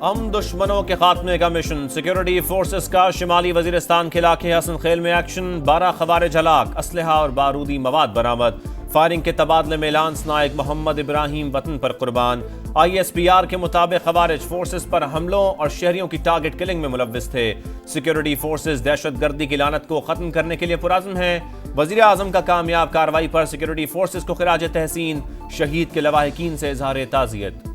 ہم دشمنوں کے خاتمے کا مشن، سیکیورٹی فورسز کا شمالی وزیرستان کے علاقے حسن خیل میں ایکشن، 12 خوارج ہلاک، اسلحہ اور بارودی مواد برآمد، فائرنگ کے تبادلے میں لانس نائک محمد ابراہیم وطن پر قربان۔ ISPR کے مطابق خوارج فورسز پر حملوں اور شہریوں کی ٹارگٹ کلنگ میں ملوث تھے۔ سیکیورٹی فورسز دہشت گردی کی لعنت کو ختم کرنے کے لیے پرعزم ہیں۔ وزیر اعظم کا کامیاب کارروائی پر سیکیورٹی فورسز کو خراج تحسین، شہید کے لواحقین سے اظہار تعزیت۔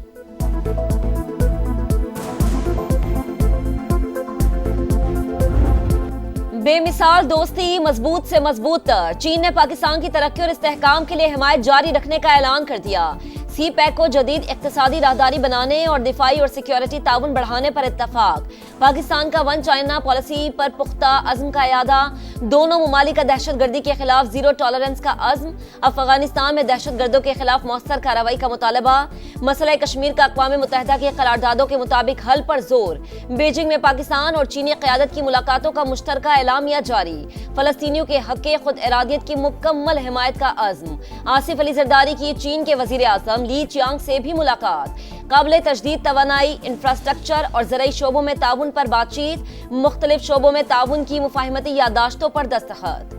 بے مثال دوستی مضبوط سے مضبوط تر، چین نے پاکستان کی ترقی اور استحکام کے لیے حمایت جاری رکھنے کا اعلان کر دیا۔ سی پیک کو جدید اقتصادی راہداری بنانے اور دفاعی اور سیکیورٹی تعاون بڑھانے پر اتفاق۔ پاکستان کا ون چائنا پالیسی پر پختہ عزم کا اعادہ، دونوں ممالک کا دہشت گردی کے خلاف زیرو ٹالرنس کا عزم، افغانستان میں دہشت گردوں کے خلاف مؤثر کارروائی کا مطالبہ، مسئلہ کشمیر کا اقوام متحدہ کی قراردادوں کے مطابق حل پر زور، بیجنگ میں پاکستان اور چینی قیادت کی ملاقاتوں کا مشترکہ اعلامیہ جاری، فلسطینیوں کے حق خود ارادیت کی مکمل حمایت کا عزم، آصف علی زرداری کی چین کے وزیر اعظم لی چیانگ سے بھی ملاقات، قابل تجدید توانائی، انفراسٹرکچر اور زرعی شعبوں میں تعاون پر بات چیت، مختلف شعبوں میں تعاون کی مفاہمتی یادداشتوں پر دستخط۔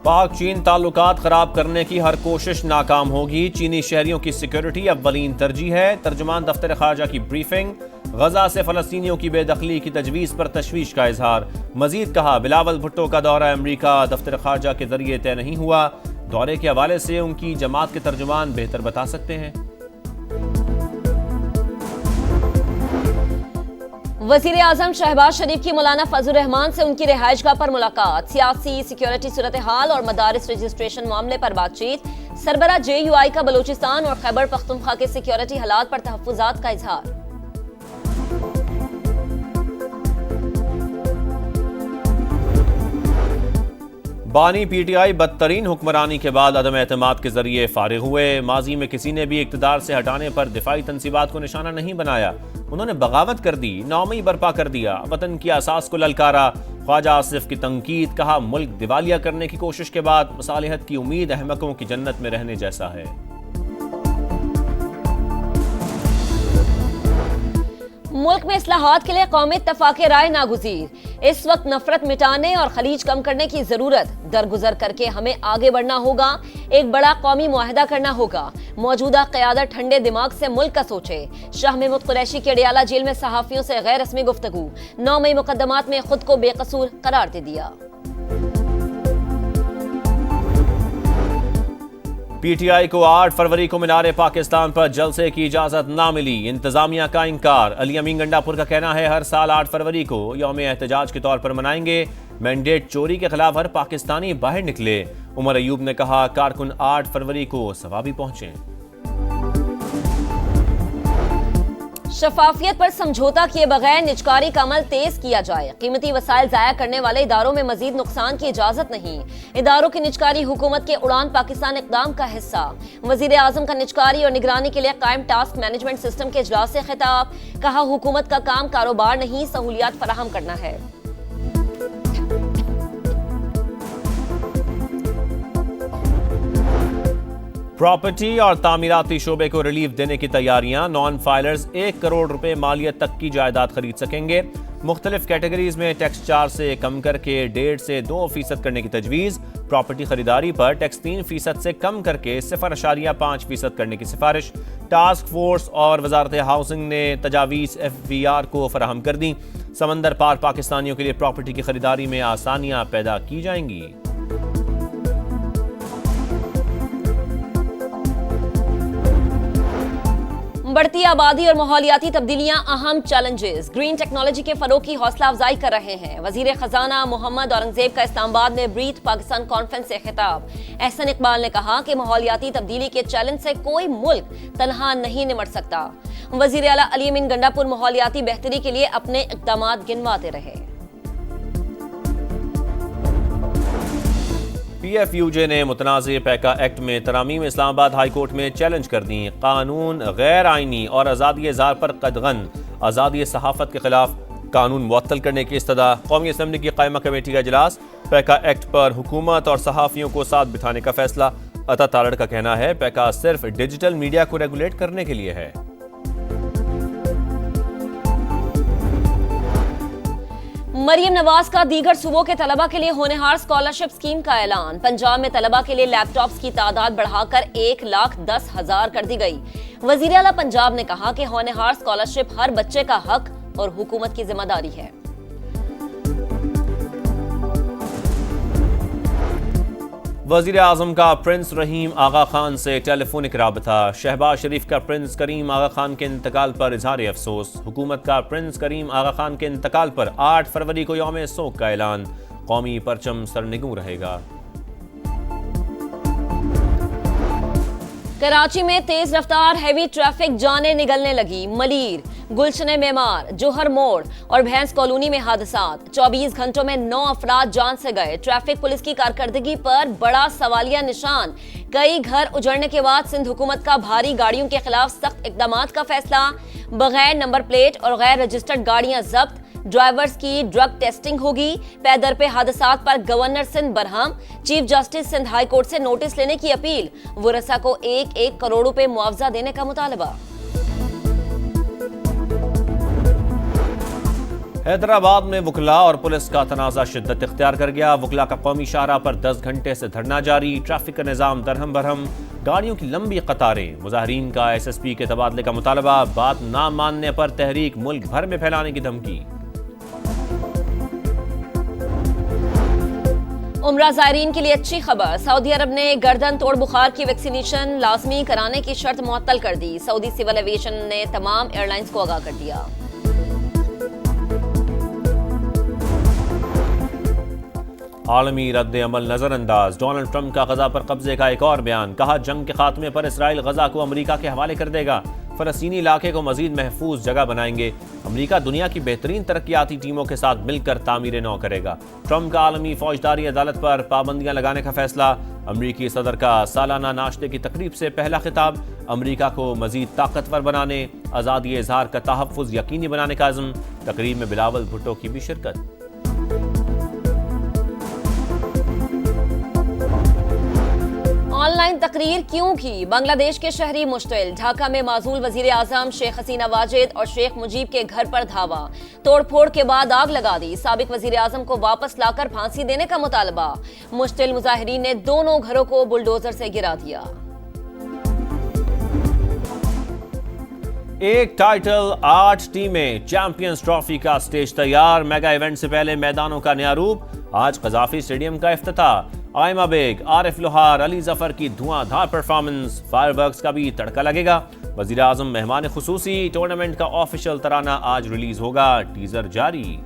پاک چین تعلقات خراب کرنے کی ہر کوشش ناکام ہوگی، چینی شہریوں کی سیکیورٹی اولین ترجیح ہے، ترجمان دفتر خارجہ کی بریفنگ، غزہ سے فلسطینیوں کی بے دخلی کی تجویز پر تشویش کا اظہار، مزید کہا بلاول بھٹو کا دورہ امریکہ دفتر خارجہ کے ذریعے طے نہیں ہوا، دورے کے حوالے سے ان کی جماعت کے ترجمان بہتر بتا سکتے ہیں۔ وزیر اعظم شہباز شریف کی مولانا فضل الرحمان سے ان کی رہائش گاہ پر ملاقات، سیاسی سیکیورٹی صورتحال اور مدارس رجسٹریشن معاملے پر بات چیت، سربراہ JUI کا بلوچستان اور خیبر پختونخوا کے سیکیورٹی حالات پر تحفظات کا اظہار۔ بانی PTI بدترین حکمرانی کے بعد عدم اعتماد کے ذریعے فارغ ہوئے، ماضی میں کسی نے بھی اقتدار سے ہٹانے پر دفاعی تنصیبات کو نشانہ نہیں بنایا، انہوں نے بغاوت کر دی، نومی برپا کر دیا، وطن کی اساس کو للکارا، خواجہ آصف کی تنقید، کہا ملک دیوالیہ کرنے کی کوشش کے بعد مصالحت کی امید احمقوں کی جنت میں رہنے جیسا ہے۔ ملک میں اصلاحات کے لیے قومی اتفاق رائے ناگزیر، اس وقت نفرت مٹانے اور خلیج کم کرنے کی ضرورت، درگزر کر کے ہمیں آگے بڑھنا ہوگا، ایک بڑا قومی معاہدہ کرنا ہوگا، موجودہ قیادت ٹھنڈے دماغ سے ملک کا سوچے۔ شاہ محمود قریشی کے اڈیالہ جیل میں صحافیوں سے غیر رسمی گفتگو، 9 مئی مقدمات میں خود کو بے قصور قرار دے دیا۔ PTI کو 8 فروری کو مینار پاکستان پر جلسے کی اجازت نہ ملی، انتظامیہ کا انکار، علی امین گنڈا پور کا کہنا ہے ہر سال 8 فروری کو یوم احتجاج کے طور پر منائیں گے، مینڈیٹ چوری کے خلاف ہر پاکستانی باہر نکلے، عمر ایوب نے کہا کارکن 8 فروری کو سوابی پہنچیں۔ شفافیت پر سمجھوتا کیے بغیر نجکاری کا عمل تیز کیا جائے، قیمتی وسائل ضائع کرنے والے اداروں میں مزید نقصان کی اجازت نہیں، اداروں کی نجکاری حکومت کے اڑان پاکستان اقدام کا حصہ، وزیر اعظم کا نجکاری اور نگرانی کے لیے قائم ٹاسک مینجمنٹ سسٹم کے اجلاس سے خطاب، کہا حکومت کا کام کاروبار نہیں سہولیات فراہم کرنا ہے۔ پراپرٹی اور تعمیراتی شعبے کو ریلیف دینے کی تیاریاں، نان فائلرز 1 کروڑ روپے مالیت تک کی جائیداد خرید سکیں گے، مختلف کیٹیگریز میں ٹیکس 4 سے کم کر کے 1.5 سے 2% کرنے کی تجویز، پراپرٹی خریداری پر ٹیکس 3% سے کم کر کے 0.5% کرنے کی سفارش، ٹاسک فورس اور وزارت ہاؤسنگ نے تجاویز FBR کو فراہم کر دیں، سمندر پار پاکستانیوں کے لیے پراپرٹی کی خریداری میں آسانیاں پیدا کی جائیں گی۔ بڑھتی آبادی اور ماحولیاتی تبدیلیاں اہم چیلنجز، گرین ٹیکنالوجی کے فروغ کی حوصلہ افزائی کر رہے ہیں، وزیر خزانہ محمد اورنگزیب کا اسلام آباد میں بریتھ پاکستان کانفرنس سے خطاب، احسن اقبال نے کہا کہ ماحولیاتی تبدیلی کے چیلنج سے کوئی ملک تنہا نہیں نمٹ سکتا، وزیر اعلیٰ علی امین گنڈا پور ماحولیاتی بہتری کے لیے اپنے اقدامات گنواتے رہے۔ PFUJ نے متنازع پیکا ایکٹ میں ترامیم اسلام آباد ہائی کورٹ میں چیلنج کر دیں، قانون غیر آئینی اور آزادی اظہار پر قدغن، آزادی صحافت کے خلاف قانون معطل کرنے کی استدعا، قومی اسمبلی کی قائمہ کمیٹی کا اجلاس، پیکا ایکٹ پر حکومت اور صحافیوں کو ساتھ بٹھانے کا فیصلہ۔ عطا تارڑ کا کہنا ہے پیکا صرف ڈیجیٹل میڈیا کو ریگولیٹ کرنے کے لیے ہے۔ مریم نواز کا دیگر صوبوں کے طلبہ کے لیے ہونہار اسکالرشپ اسکیم کا اعلان۔ پنجاب میں طلبہ کے لیے لیپ ٹاپس کی تعداد بڑھا کر 1,10,000 کر دی گئی۔ وزیر اعلیٰ پنجاب نے کہا کہ ہونہار اسکالرشپ ہر بچے کا حق اور حکومت کی ذمہ داری ہے۔ وزیر اعظم کا پرنس رحیم آغا خان سے ٹیلی فونک رابطہ، شہباز شریف کا پرنس کریم آغا خان کے انتقال پر اظہار افسوس، حکومت کا پرنس کریم آغا خان کے انتقال پر 8 فروری کو یوم سوگ کا اعلان، قومی پرچم سرنگوں رہے گا۔ کراچی میں تیز رفتار ہیوی ٹریفک جانیں نگلنے لگی، ملیر، گلشن معمار، جوہر موڑ اور بھینس کالونی میں حادثات، 24 گھنٹوں میں 9 افراد جان سے گئے۔ ٹریفک پولیس کی کارکردگی پر بڑا سوالیہ نشان، کئی گھر اجڑنے کے بعد سندھ حکومت کا بھاری گاڑیوں کے خلاف سخت اقدامات کا فیصلہ، بغیر نمبر پلیٹ اور غیر رجسٹرڈ گاڑیاں ضبط، ڈرائیورز کی ڈرگ ٹیسٹنگ ہوگی۔ پے در پہ حادثات پر گورنر سندھ برہم، chief justice Sindh high court سے نوٹس لینے کی اپیل، ورثاء کو 1 کروڑ روپے معاوضہ دینے کا مطالبہ۔ حیدرآباد میں وکلاء اور پولیس کا تنازع شدت اختیار کر گیا، وکلاء کا قومی شاہراہ پر 10 گھنٹے سے دھرنا جاری، ٹریفک کا نظام درہم برہم، گاڑیوں کی لمبی قطاریں، مظاہرین کا ایس ایس پی کے تبادلے کا مطالبہ، بات نہ ماننے پر تحریک ملک بھر میں پھیلانے کی دھمکی۔ عمرہ زائرین کے لیے اچھی خبر، سعودی عرب نے گردن توڑ بخار کی ویکسینیشن لازمی کرانے کی شرط معطل کر دی، سعودی سول ایویشن نے تمام ایئر لائنز کو آگاہ کر دیا۔ عالمی رد عمل نظر انداز، ڈونلڈ ٹرمپ کا غزہ پر قبضے کا ایک اور بیان، کہا جنگ کے خاتمے پر اسرائیل غزہ کو امریکہ کے حوالے کر دے گا، فلسطینی علاقے کو مزید محفوظ جگہ بنائیں گے، امریکہ دنیا کی بہترین ترقیاتی ٹیموں کے ساتھ مل کر تعمیر نو کرے گا۔ ٹرمپ کا عالمی فوجداری عدالت پر پابندیاں لگانے کا فیصلہ، امریکی صدر کا سالانہ ناشتے کی تقریب سے پہلا خطاب، امریکہ کو مزید طاقتور بنانے، آزادی اظہار کا تحفظ یقینی بنانے کا عزم، تقریب میں بلاول بھٹو کی بھی شرکت۔ آن لائن تقریر کیوں کی؟ بنگلہ دیش کے شہری مشتعل، ڈھاکہ میں معزول وزیر اعظم شیخ حسینہ واجد اور شیخ مجیب کے گھر پر دھاوا، توڑ پھوڑ کے بعد آگ لگا دی، سابق وزیر اعظم کو واپس لا کر پھانسی دینے کا مطالبہ، مشتعل مظاہرین نے دونوں گھروں کو بلڈوزر سے گرا دیا۔ ایک ٹائٹل، 8 ٹیمیں، چیمپئنز ٹرافی کا سٹیج تیار، میگا ایونٹ سے پہلے میدانوں کا نیا روپ، آج قذافی اسٹیڈیم کا افتتاح، آئمہ بیگ، عارف لوہار، علی ظفر کی دھواں دھار پرفارمنس، فائر ورکس کا بھی تڑکا لگے گا، وزیر اعظم مہمان خصوصی، ٹورنامنٹ کا آفیشیل ترانہ آج ریلیز ہوگا، ٹیزر جاری۔